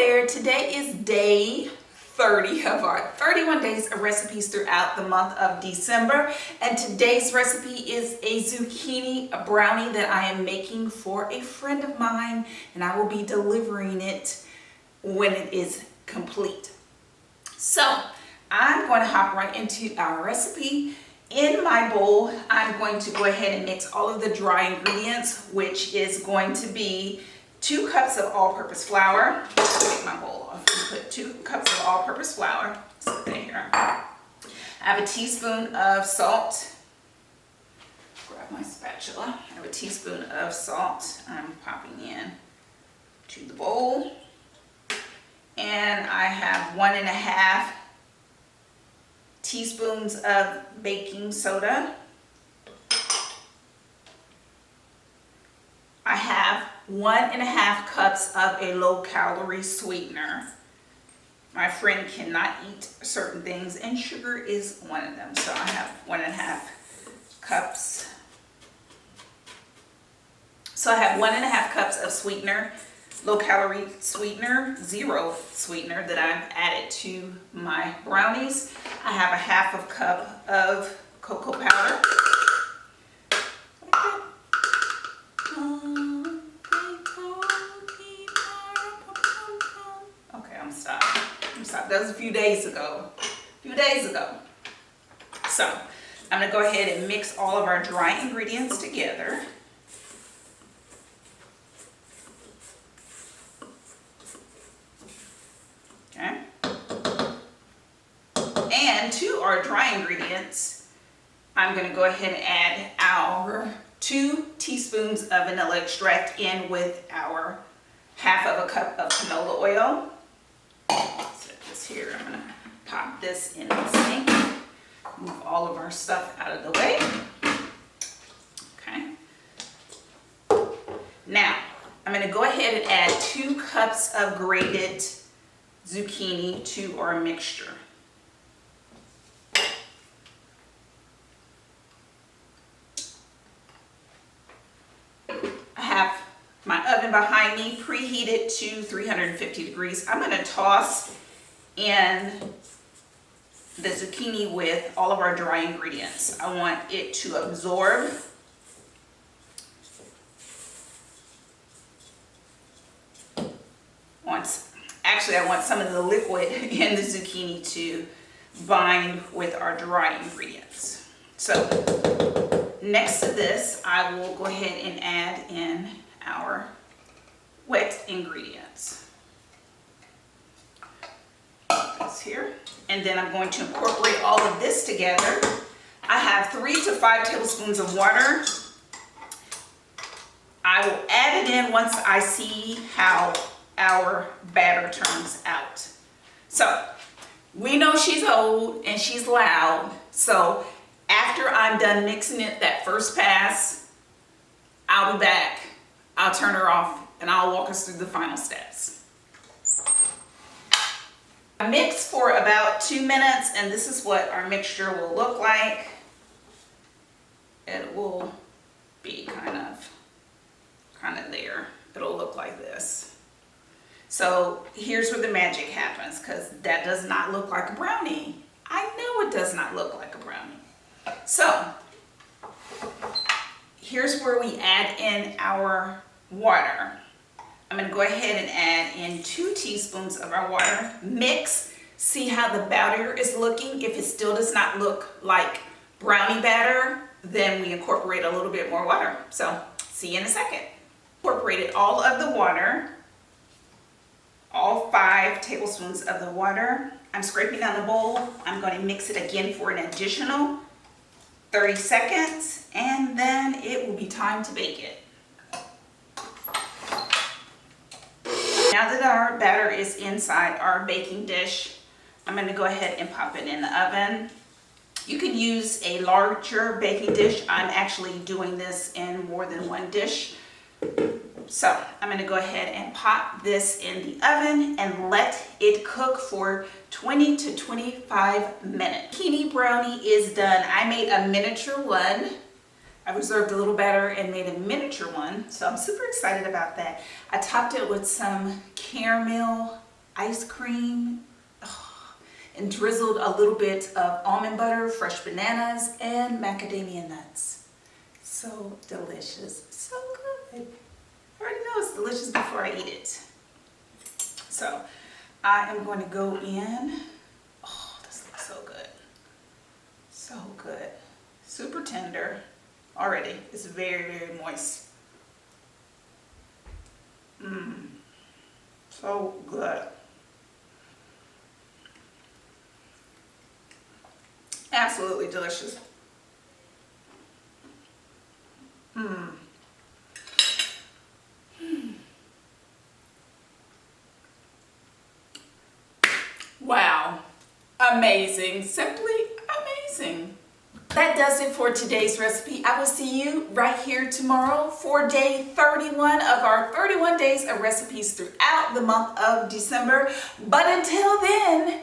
there, today is day 30 of our 31 days of recipes throughout the month of December, and today's recipe is a zucchini brownie that I am making for a friend of mine, and I will be delivering it when it is complete. So I'm going to hop right into our recipe. In my bowl, I'm going to go ahead and mix all of the dry ingredients, which is going to be 2 cups of all-purpose flour. Take my bowl off and put 2 cups of all-purpose flour. Set that here. I have a teaspoon of salt. Grab my spatula. I have a teaspoon of salt I'm popping in to the bowl. And I have 1.5 teaspoons of baking soda. I have 1.5 cups of a low-calorie sweetener. My friend cannot eat certain things, and sugar is one of them. So I have 1.5 cups. So I have 1.5 cups of sweetener, low-calorie sweetener, zero sweetener that I've added to my brownies. I have 1/2 cup of cocoa powder. That was a few days ago. So I'm going to go ahead and mix all of our dry ingredients together. Okay. And to our dry ingredients, I'm going to go ahead and add our 2 teaspoons of vanilla extract in with our 1/2 cup of canola oil. Here, I'm going to pop this in the sink, move all of our stuff out of the way. Okay. Now, I'm going to go ahead and add 2 cups of grated zucchini to our mixture. I have my oven behind me preheated to 350 degrees. I'm going to toss in the zucchini with all of our dry ingredients. I want it to absorb. I want some of the liquid in the zucchini to bind with our dry ingredients. So next to this, I will go ahead and add in our wet ingredients. Here, and then I'm going to incorporate all of this together. I have 3 to 5 tablespoons of water. I will add it in once I see how our batter turns out. So we know she's old and she's loud, so after I'm done mixing it that first pass, I'll be back. I'll turn her off and I'll walk us through the final steps. I mix for about 2 minutes, and this is what our mixture will look like. It will be kind of there. It'll look like this. So here's where the magic happens, because that does not look like a brownie. I know it does not look like a brownie. So here's where we add in our water. I'm going to go ahead and add in 2 teaspoons of our water. Mix, see how the batter is looking. If it still does not look like brownie batter, then we incorporate a little bit more water. So see you in a second. Incorporated all of the water, all 5 tablespoons of the water. I'm scraping down the bowl. I'm going to mix it again for an additional 30 seconds, and then it will be time to bake it. Now that our batter is inside our baking dish, I'm going to go ahead and pop it in the oven. You can use a larger baking dish. I'm actually doing this in more than one dish. So I'm going to go ahead and pop this in the oven and let it cook for 20 to 25 minutes. Zucchini brownie is done. I made a miniature one. I reserved a little batter and made a miniature one, so I'm super excited about that. I topped it with some caramel ice cream, and drizzled a little bit of almond butter, fresh bananas, and macadamia nuts. So delicious, so good. I already know it's delicious before I eat it. So I am going to go in. Oh, this looks so good. So good. Super tender already. It's very, very moist. So good. Absolutely delicious. Wow. Amazing. Simply amazing. That does it for today's recipe. I will see you right here tomorrow for day 31 of our 31 days of recipes throughout the month of December. But until then,